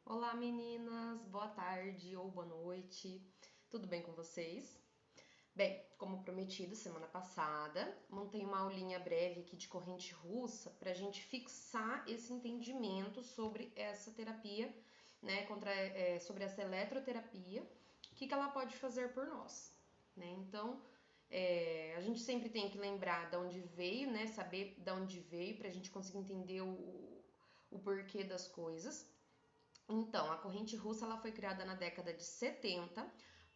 Olá meninas, boa tarde ou boa noite, tudo bem com vocês? Bem, como prometido semana passada, montei uma aulinha breve aqui de corrente russa para a gente fixar esse entendimento sobre essa terapia, né, sobre essa eletroterapia, o que ela pode fazer por nós, né? Então, a gente sempre tem que lembrar de onde veio, né, saber de onde veio para a gente conseguir entender o porquê das coisas. Então, a corrente russa ela foi criada na década de 70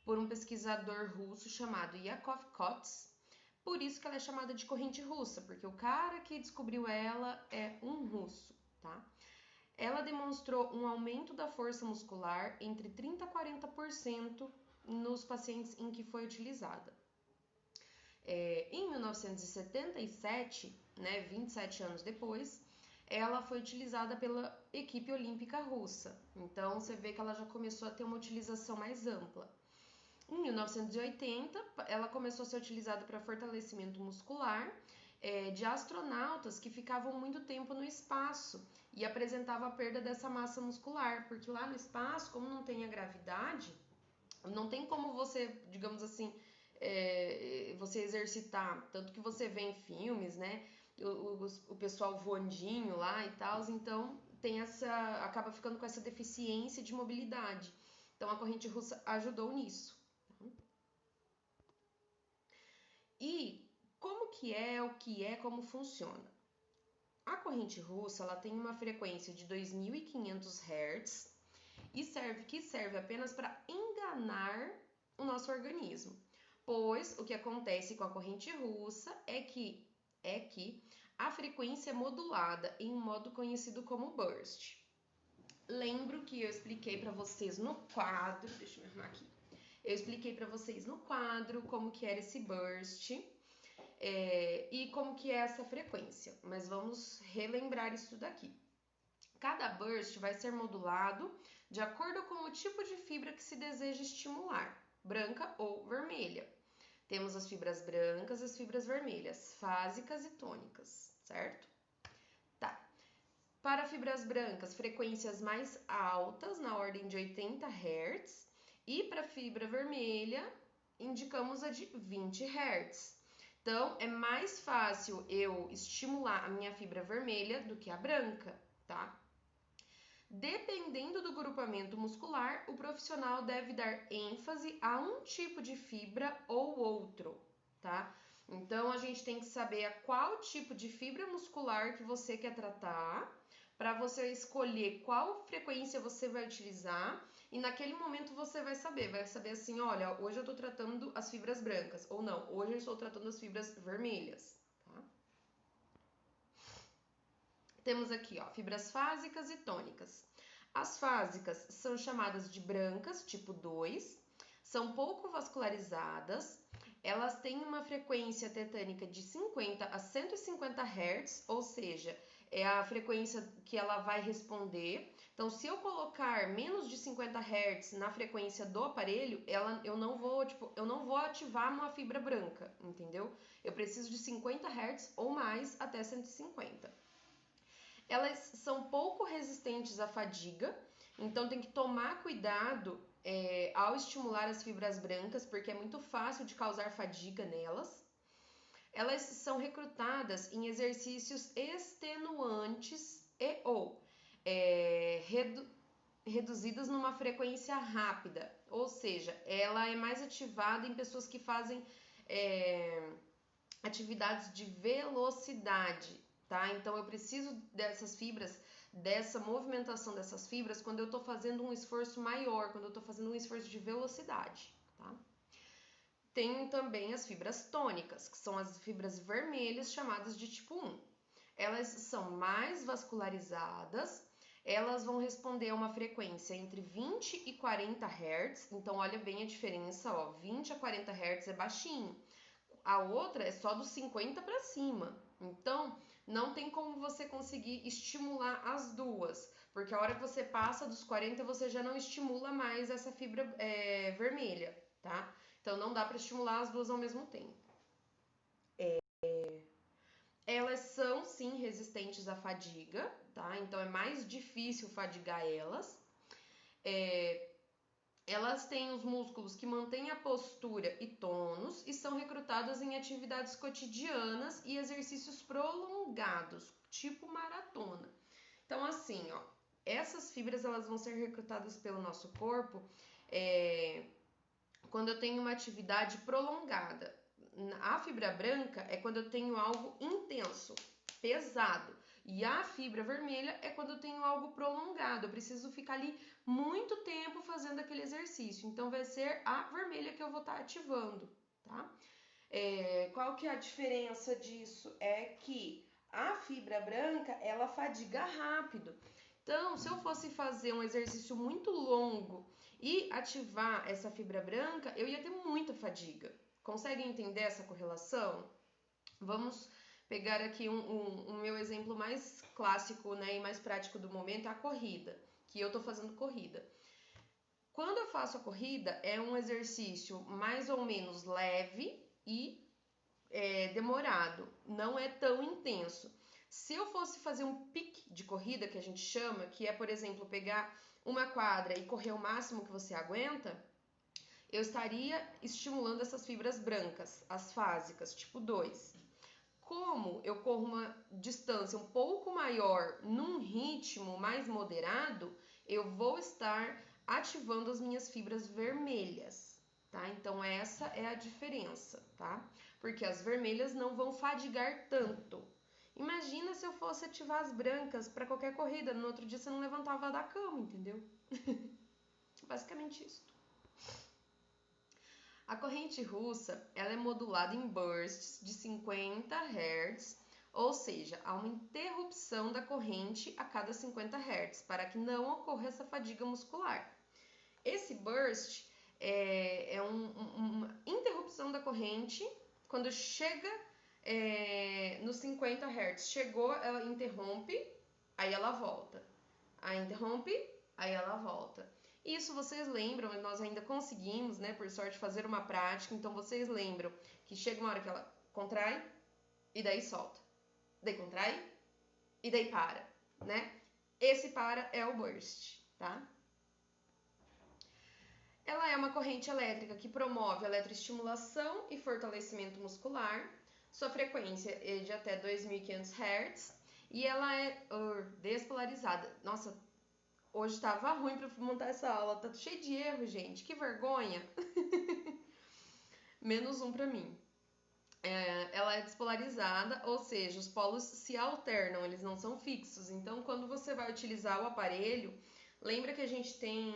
por um pesquisador russo chamado Yakov Kots. Por isso que ela é chamada de corrente russa, porque o cara que descobriu ela é um russo, tá? Ela demonstrou um aumento da força muscular entre 30% a 40% nos pacientes em que foi utilizada. Em 1977, né, 27 anos depois, ela foi utilizada pela equipe olímpica russa. Então, você vê que ela já começou a ter uma utilização mais ampla. Em 1980, ela começou a ser utilizada para fortalecimento muscular de astronautas que ficavam muito tempo no espaço e apresentavam a perda dessa massa muscular, porque lá no espaço, como não tem a gravidade, não tem como você, digamos assim, você exercitar, tanto que você vê em filmes, né? O pessoal voandinho lá e tal, então acaba ficando com essa deficiência de mobilidade. Então a corrente russa ajudou nisso. E como funciona? A corrente russa ela tem uma frequência de 2.500 Hz e serve apenas para enganar o nosso organismo. Pois o que acontece com a corrente russa é que a frequência é modulada em um modo conhecido como burst. Lembro que eu expliquei para vocês no quadro, deixa eu me arrumar aqui. Eu expliquei para vocês no quadro como que era esse burst e como que é essa frequência, mas vamos relembrar isso daqui. Cada burst vai ser modulado de acordo com o tipo de fibra que se deseja estimular, branca ou vermelha. Temos as fibras brancas e as fibras vermelhas, fásicas e tônicas, certo? Tá. Para fibras brancas, frequências mais altas, na ordem de 80 Hz, e para fibra vermelha, indicamos a de 20 Hz. Então, é mais fácil eu estimular a minha fibra vermelha do que a branca, tá? Dependendo do grupamento muscular, o profissional deve dar ênfase a um tipo de fibra ou outro, tá? Então, a gente tem que saber a qual tipo de fibra muscular que você quer tratar, para você escolher qual frequência você vai utilizar e naquele momento você vai saber assim, olha, hoje eu tô tratando as fibras brancas, ou não, hoje eu estou tratando as fibras vermelhas, tá? Temos aqui, ó, fibras fásicas e tônicas. As fásicas são chamadas de brancas, tipo 2, são pouco vascularizadas, elas têm uma frequência tetânica de 50 a 150 Hz, ou seja, é a frequência que ela vai responder. Então, se eu colocar menos de 50 Hz na frequência do aparelho, eu não vou ativar uma fibra branca, entendeu? Eu preciso de 50 Hz ou mais até 150. Elas são pouco resistentes à fadiga, então tem que tomar cuidado ao estimular as fibras brancas, porque é muito fácil de causar fadiga nelas. Elas são recrutadas em exercícios extenuantes ou reduzidas numa frequência rápida, ou seja, ela é mais ativada em pessoas que fazem atividades de velocidade, tá? Então eu preciso dessas fibras, dessa movimentação dessas fibras quando eu tô fazendo um esforço maior, quando eu tô fazendo um esforço de velocidade, tá? Tem também as fibras tônicas, que são as fibras vermelhas chamadas de tipo 1. Elas são mais vascularizadas, elas vão responder a uma frequência entre 20 e 40 Hz, então olha bem a diferença, ó, 20 a 40 Hz é baixinho. A outra é só dos 50 para cima. Então, não tem como você conseguir estimular as duas, porque a hora que você passa dos 40, você já não estimula mais essa fibra vermelha, tá? Então, não dá para estimular as duas ao mesmo tempo. Elas são, sim, resistentes à fadiga, tá? Então, é mais difícil fadigar elas. Elas têm os músculos que mantêm a postura e tônus e são recrutadas em atividades cotidianas e exercícios prolongados, tipo maratona. Então, assim, ó, essas fibras elas vão ser recrutadas pelo nosso corpo quando eu tenho uma atividade prolongada. A fibra branca é quando eu tenho algo intenso, pesado. E a fibra vermelha é quando eu tenho algo prolongado. Eu preciso ficar ali muito tempo fazendo aquele exercício. Então vai ser a vermelha que eu vou estar ativando, tá? Qual que é a diferença disso? É que a fibra branca, ela fadiga rápido. Então, se eu fosse fazer um exercício muito longo e ativar essa fibra branca, eu ia ter muita fadiga. Conseguem entender essa correlação? Vamos pegar aqui um meu exemplo mais clássico, né, e mais prático do momento, é a corrida, que eu tô fazendo corrida. Quando eu faço a corrida, é um exercício mais ou menos leve e demorado, não é tão intenso. Se eu fosse fazer um pique de corrida, que a gente chama, que é, por exemplo, pegar uma quadra e correr o máximo que você aguenta, eu estaria estimulando essas fibras brancas, as fásicas, tipo 2. Como eu corro uma distância um pouco maior num ritmo mais moderado, eu vou estar ativando as minhas fibras vermelhas, tá? Então essa é a diferença, tá? Porque as vermelhas não vão fadigar tanto. Imagina se eu fosse ativar as brancas para qualquer corrida, no outro dia você não levantava da cama, entendeu? Basicamente isso. A corrente russa ela é modulada em bursts de 50 Hz, ou seja, há uma interrupção da corrente a cada 50 Hz, para que não ocorra essa fadiga muscular. Esse burst é uma interrupção da corrente quando chega nos 50 Hz. Chegou, ela interrompe, aí ela volta. Aí interrompe, aí ela volta. Isso vocês lembram, nós ainda conseguimos, né, por sorte, fazer uma prática. Então vocês lembram que chega uma hora que ela contrai e daí solta. Daí contrai e daí para, né? Esse para é o burst, tá? Ela é uma corrente elétrica que promove eletroestimulação e fortalecimento muscular. Sua frequência é de até 2.500 Hz e ela é despolarizada. Nossa, hoje tava ruim pra montar essa aula, tá cheio de erro, gente, que vergonha. Menos um pra mim. Ela é despolarizada, ou seja, os polos se alternam, eles não são fixos. Então, quando você vai utilizar o aparelho, lembra que a gente tem...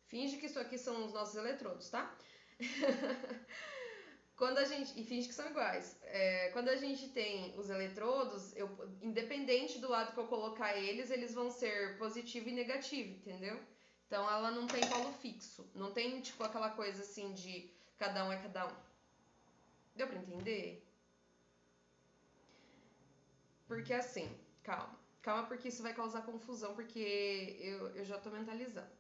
Finge que isso aqui são os nossos eletrodos, tá? E finge que são iguais. Quando a gente tem os eletrodos, independente do lado que eu colocar eles, eles vão ser positivo e negativo, entendeu? Então ela não tem polo fixo. Não tem tipo aquela coisa assim de cada um é cada um. Deu pra entender? Porque assim, calma. Calma porque isso vai causar confusão, porque eu já tô mentalizando.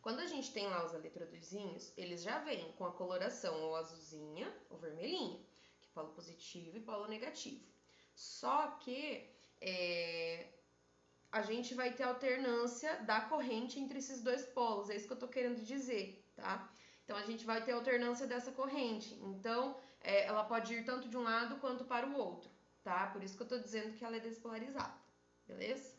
Quando a gente tem lá os eletrodozinhos, eles já vêm com a coloração ou azulzinha ou vermelhinha, que é polo positivo e polo negativo. Só que a gente vai ter alternância da corrente entre esses dois polos, é isso que eu tô querendo dizer, tá? Então a gente vai ter alternância dessa corrente, então ela pode ir tanto de um lado quanto para o outro, tá? Por isso que eu tô dizendo que ela é despolarizada, beleza?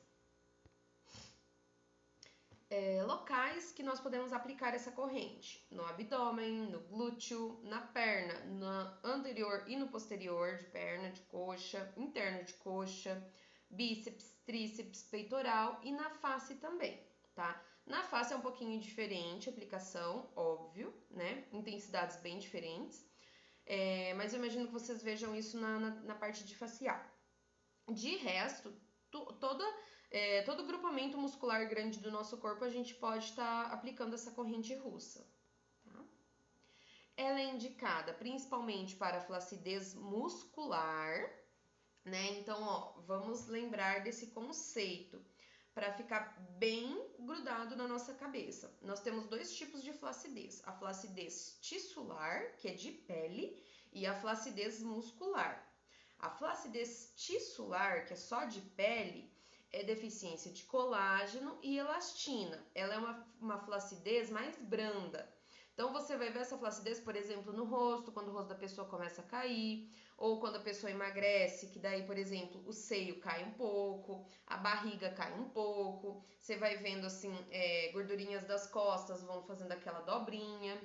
Locais que nós podemos aplicar essa corrente: no abdômen, no glúteo, na perna, no anterior e no posterior de perna, de coxa, interno de coxa, bíceps, tríceps, peitoral e na face também, tá? Na face é um pouquinho diferente a aplicação, óbvio, né? Intensidades bem diferentes, mas eu imagino que vocês vejam isso na parte de facial. De resto, todo grupamento muscular grande do nosso corpo a gente pode estar aplicando essa corrente russa. Tá? Ela é indicada principalmente para flacidez muscular, né? Então, ó, vamos lembrar desse conceito para ficar bem grudado na nossa cabeça. Nós temos dois tipos de flacidez: a flacidez tissular, que é de pele, e a flacidez muscular. A flacidez tissular, que é só de pele, é deficiência de colágeno e elastina. Ela é uma flacidez mais branda. Então, você vai ver essa flacidez, por exemplo, no rosto, quando o rosto da pessoa começa a cair, ou quando a pessoa emagrece, que daí, por exemplo, o seio cai um pouco, a barriga cai um pouco, você vai vendo, assim, gordurinhas das costas vão fazendo aquela dobrinha.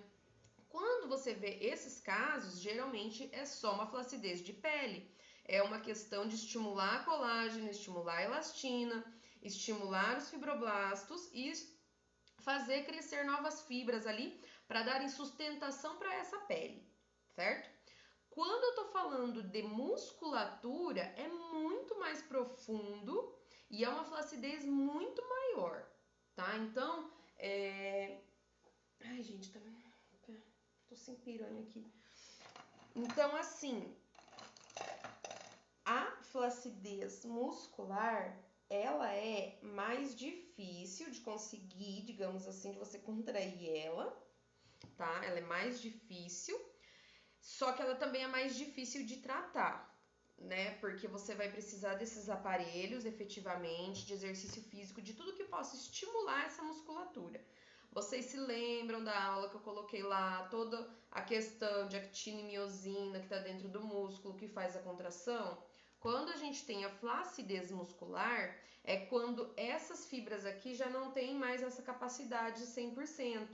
Quando você vê esses casos, geralmente é só uma flacidez de pele. É uma questão de estimular colágeno, estimular elastina, estimular os fibroblastos e fazer crescer novas fibras ali para darem sustentação para essa pele, certo? Quando eu tô falando de musculatura, é muito mais profundo e é uma flacidez muito maior, tá? Então, ai, gente, tô sem piranha aqui. Então, assim, a flacidez muscular, ela é mais difícil de conseguir, digamos assim, de você contrair ela, tá? Ela é mais difícil, só que ela também é mais difícil de tratar, né? Porque você vai precisar desses aparelhos, efetivamente, de exercício físico, de tudo que possa estimular essa musculatura. Vocês se lembram da aula que eu coloquei lá, toda a questão de actina e miosina que está dentro do músculo, que faz a contração? Quando a gente tem a flacidez muscular, é quando essas fibras aqui já não têm mais essa capacidade 100%,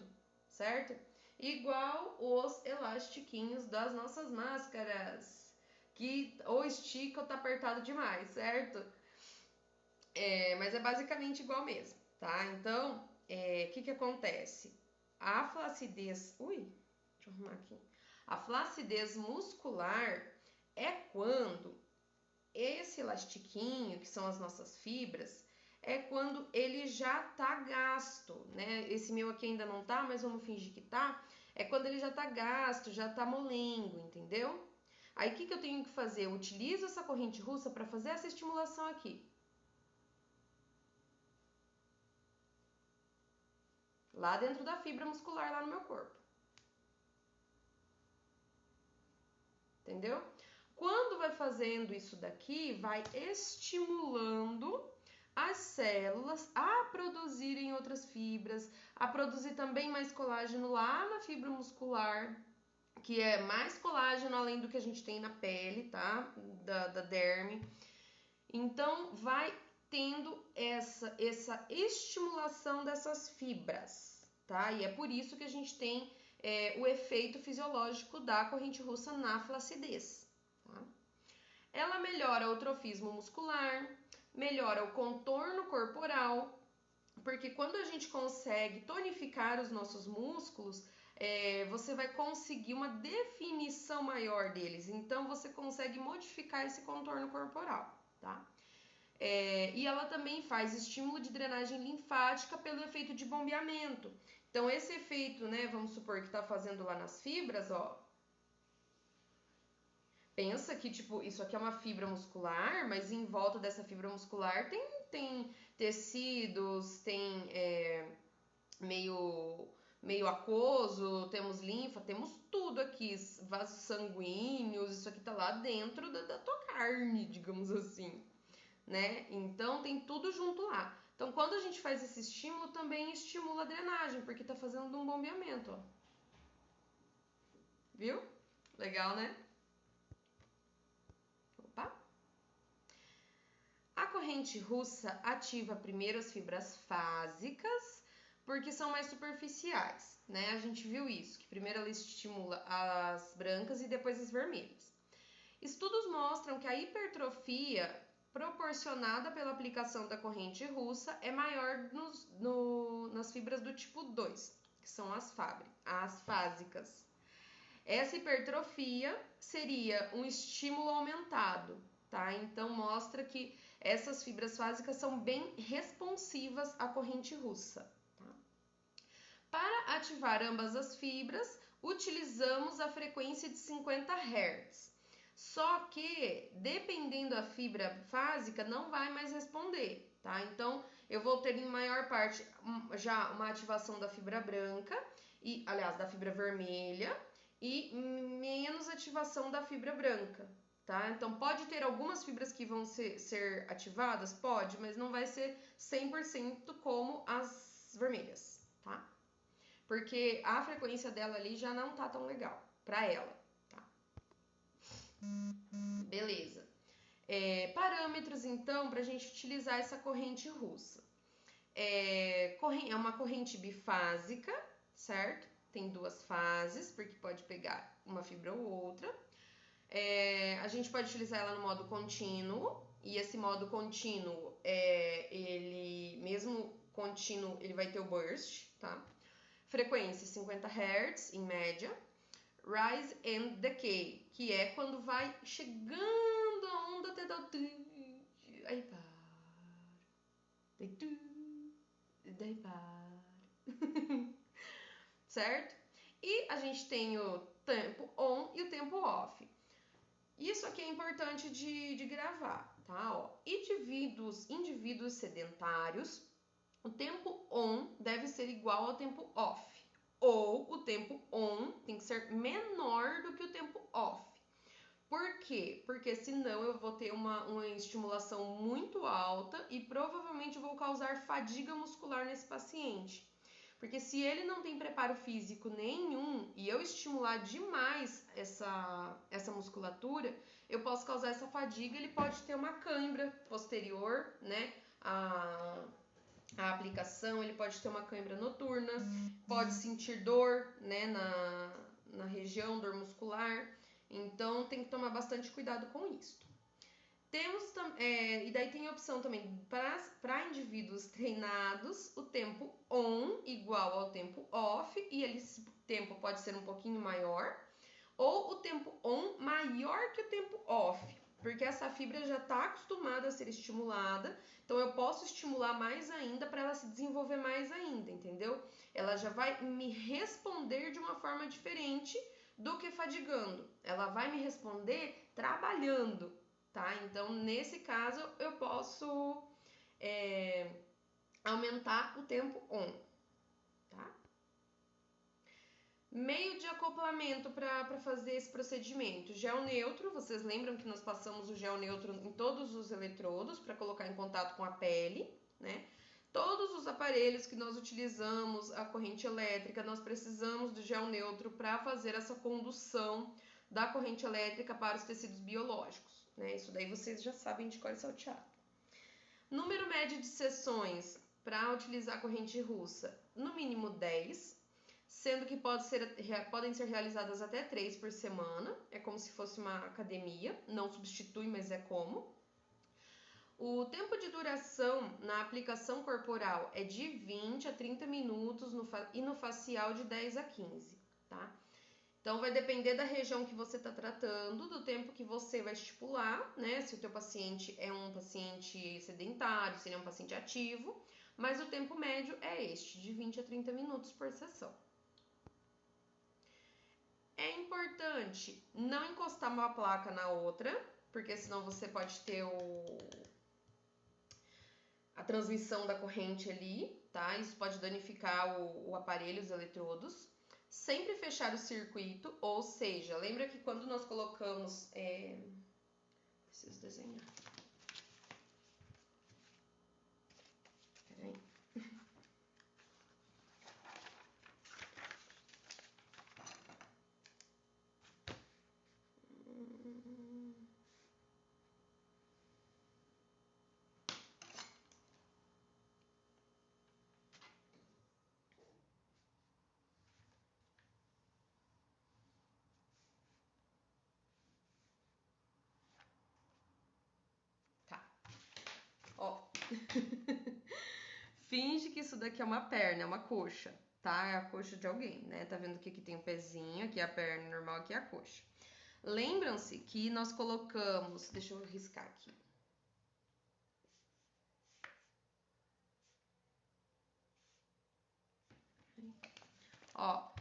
certo? Igual os elastiquinhos das nossas máscaras, que ou estica ou tá apertado demais, certo? Mas é basicamente igual mesmo, tá? Então, o que acontece? A flacidez... Ui, deixa eu arrumar aqui. A flacidez muscular é quando esse elastiquinho, que são as nossas fibras, é quando ele já tá gasto, né? Esse meu aqui ainda não tá, mas vamos fingir que tá. É quando ele já tá gasto, já tá molengo, entendeu? Aí o que eu tenho que fazer? Eu utilizo essa corrente russa para fazer essa estimulação aqui. Lá dentro da fibra muscular, lá no meu corpo. Entendeu? Quando vai fazendo isso daqui, vai estimulando as células a produzirem outras fibras, a produzir também mais colágeno lá na fibra muscular, que é mais colágeno além do que a gente tem na pele, tá? Da derme. Então, vai tendo essa estimulação dessas fibras, tá? E é por isso que a gente tem o efeito fisiológico da corrente russa na flacidez, tá? Ela melhora o trofismo muscular, melhora o contorno corporal, porque quando a gente consegue tonificar os nossos músculos, você vai conseguir uma definição maior deles, então você consegue modificar esse contorno corporal, tá? E ela também faz estímulo de drenagem linfática pelo efeito de bombeamento. Então, esse efeito, né, vamos supor que tá fazendo lá nas fibras, ó. Pensa que, tipo, isso aqui é uma fibra muscular, mas em volta dessa fibra muscular tem tecidos, tem meio aquoso, temos linfa, temos tudo aqui, vasos sanguíneos, isso aqui tá lá dentro da tua carne, digamos assim, né? Então tem tudo junto lá. Então quando a gente faz esse estímulo, também estimula a drenagem, porque tá fazendo um bombeamento, ó. Viu? Legal, né? Opa! A corrente russa ativa primeiro as fibras fásicas, porque são mais superficiais, né? A gente viu isso, que primeiro ela estimula as brancas e depois as vermelhas. Estudos mostram que a hipertrofia proporcionada pela aplicação da corrente russa é maior nas fibras do tipo 2, que são as fásicas. Essa hipertrofia seria um estímulo aumentado, tá? Então mostra que essas fibras fásicas são bem responsivas à corrente russa. Tá? Para ativar ambas as fibras, utilizamos a frequência de 50 Hz. Só que, dependendo da fibra fásica, não vai mais responder, tá? Então, eu vou ter em maior parte já uma ativação da fibra branca, da fibra vermelha, e menos ativação da fibra branca, tá? Então, pode ter algumas fibras que vão ser ativadas? Pode, mas não vai ser 100% como as vermelhas, tá? Porque a frequência dela ali já não tá tão legal pra ela, tá? Beleza. Parâmetros, então, pra gente utilizar essa corrente russa. É uma corrente bifásica, certo? Tem duas fases, porque pode pegar uma fibra ou outra. A gente pode utilizar ela no modo contínuo, e esse modo contínuo, ele mesmo contínuo, ele vai ter o burst, tá? Frequência 50 Hz em média. Rise and decay, que é quando vai chegando a onda até dar o aí para, daí para, certo? E a gente tem o tempo on e o tempo off. Isso aqui é importante de gravar, tá? Ó, indivíduos sedentários, o tempo on deve ser igual ao tempo off. Ou o tempo on tem que ser menor do que o tempo off. Por quê? Porque senão eu vou ter uma estimulação muito alta e provavelmente vou causar fadiga muscular nesse paciente. Porque se ele não tem preparo físico nenhum e eu estimular demais essa musculatura, eu posso causar essa fadiga, ele pode ter uma cãibra posterior, né? A aplicação, ele pode ter uma cãibra noturna, pode sentir dor, né, na região, dor muscular. Então, tem que tomar bastante cuidado com isso. E daí tem a opção também para indivíduos treinados, o tempo on igual ao tempo off, e esse tempo pode ser um pouquinho maior, ou o tempo on maior que o tempo off, porque essa fibra já está acostumada a ser estimulada, então eu posso estimular mais ainda para ela se desenvolver mais ainda, entendeu? Ela já vai me responder de uma forma diferente do que fadigando, ela vai me responder trabalhando, tá? Então, nesse caso, eu posso aumentar o tempo on, tá? Meio de acoplamento para fazer esse procedimento. Gel neutro, vocês lembram que nós passamos o gel neutro em todos os eletrodos para colocar em contato com a pele, né? Todos os aparelhos que nós utilizamos, a corrente elétrica, nós precisamos do gel neutro para fazer essa condução da corrente elétrica para os tecidos biológicos, né? Isso daí vocês já sabem de cor e salteado. Número médio de sessões para utilizar a corrente russa, no mínimo 10, sendo que podem ser realizadas até 3 por semana, é como se fosse uma academia, não substitui, mas é como. O tempo de duração na aplicação corporal é de 20 a 30 minutos e no facial de 10 a 15, tá? Então, vai depender da região que você está tratando, do tempo que você vai estipular, né? Se o teu paciente é um paciente sedentário, se ele é um paciente ativo, mas o tempo médio é este, de 20 a 30 minutos por sessão. É importante não encostar uma placa na outra, porque senão você pode ter a transmissão da corrente ali, tá? Isso pode danificar o aparelho, os eletrodos. Sempre fechar o circuito, ou seja, lembra que quando nós colocamos... Preciso desenhar. Peraí. Ó, finge que isso daqui é uma perna, é uma coxa, tá? É a coxa de alguém, né? Tá vendo que aqui tem o pezinho, aqui é a perna normal, aqui é a coxa. Lembram-se que nós colocamos... Deixa eu riscar aqui. Ó.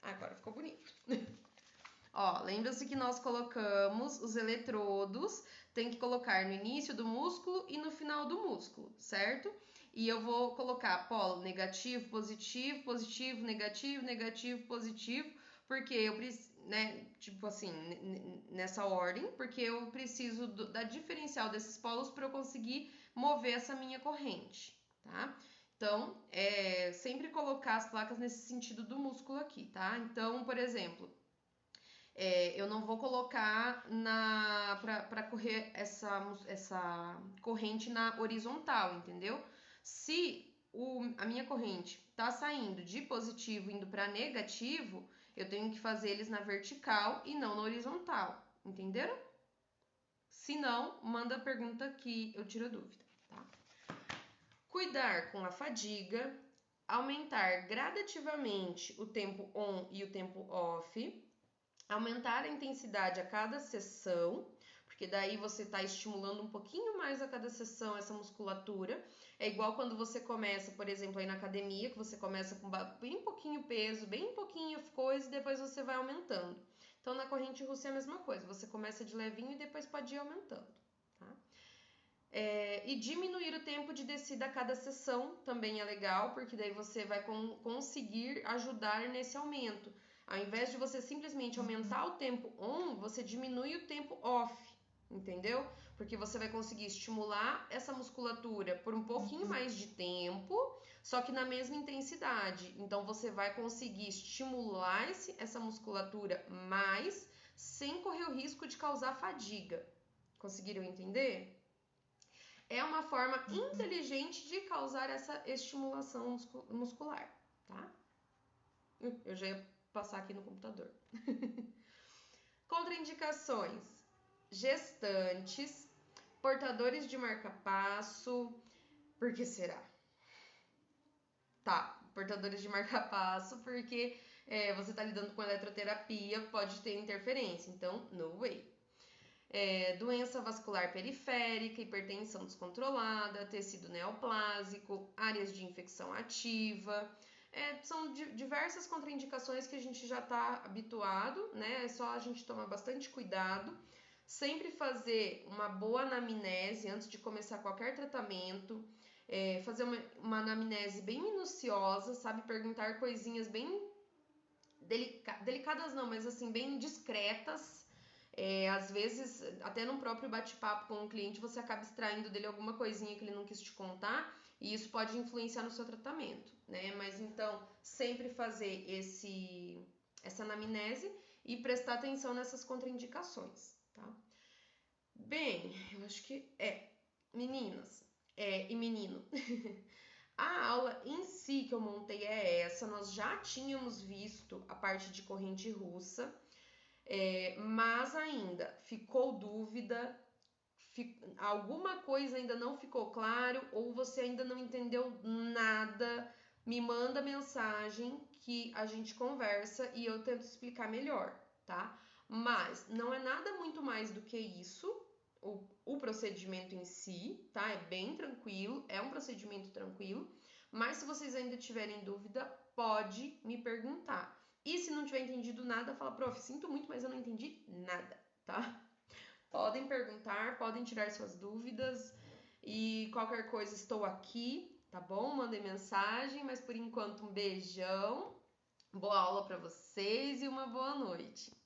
Agora ficou bonito. Ó, lembra-se que nós colocamos os eletrodos, tem que colocar no início do músculo e no final do músculo, certo? e eu vou colocar polo negativo, positivo, positivo, negativo, negativo, positivo, porque eu preciso, né, tipo assim, nessa ordem, porque eu preciso da diferencial desses polos para eu conseguir mover essa minha corrente, tá? Então, sempre colocar as placas nesse sentido do músculo aqui, tá? Então, por exemplo, eu não vou colocar para correr essa corrente na horizontal, entendeu? Se a minha corrente está saindo de positivo indo para negativo, eu tenho que fazer eles na vertical e não na horizontal, entenderam? Se não, manda a pergunta que eu tiro a dúvida, tá? Cuidar com a fadiga, aumentar gradativamente o tempo on e o tempo off, aumentar a intensidade a cada sessão, porque daí você está estimulando um pouquinho mais a cada sessão essa musculatura. É igual quando você começa, por exemplo, aí na academia, que você começa com bem pouquinho peso, bem pouquinho coisa, e depois você vai aumentando. Então, na corrente russa é a mesma coisa, você começa de levinho e depois pode ir aumentando, tá? E diminuir o tempo de descida a cada sessão também é legal, porque daí você vai conseguir ajudar nesse aumento. Ao invés de você simplesmente aumentar o tempo on, você diminui o tempo off, entendeu? Porque você vai conseguir estimular essa musculatura por um pouquinho mais de tempo, só que na mesma intensidade. Então você vai conseguir estimular essa musculatura mais, sem correr o risco de causar fadiga. Conseguiram entender? É uma forma inteligente de causar essa estimulação muscular, tá? Eu já ia passar aqui no computador. Contraindicações: gestantes, portadores de marca-passo. Por que será? Tá, portadores de marca-passo, porque você tá lidando com eletroterapia, pode ter interferência, então no way. Doença vascular periférica, hipertensão descontrolada, tecido neoplásico, áreas de infecção ativa. São diversas contraindicações que a gente já está habituado, né? É só a gente tomar bastante cuidado. Sempre fazer uma boa anamnese antes de começar qualquer tratamento. Fazer uma anamnese bem minuciosa, sabe? Perguntar coisinhas bem delicadas não, mas assim, bem discretas. Às vezes, até no próprio bate-papo com o cliente, você acaba extraindo dele alguma coisinha que ele não quis te contar, e isso pode influenciar no seu tratamento, né? Mas então, sempre fazer essa anamnese e prestar atenção nessas contraindicações, tá? Bem, eu acho que meninas e menino. A aula em si que eu montei é essa, nós já tínhamos visto a parte de corrente russa, mas ainda ficou dúvida, alguma coisa ainda não ficou claro ou você ainda não entendeu nada, me manda mensagem que a gente conversa e eu tento explicar melhor, tá? Mas não é nada muito mais do que isso, o procedimento em si, tá? É bem tranquilo, é um procedimento tranquilo, mas se vocês ainda tiverem dúvida, pode me perguntar. E se não tiver entendido nada, fala, prof, sinto muito, mas eu não entendi nada, tá? Podem perguntar, podem tirar suas dúvidas e qualquer coisa estou aqui, tá bom? Mandem mensagem, mas por enquanto um beijão, boa aula para vocês e uma boa noite.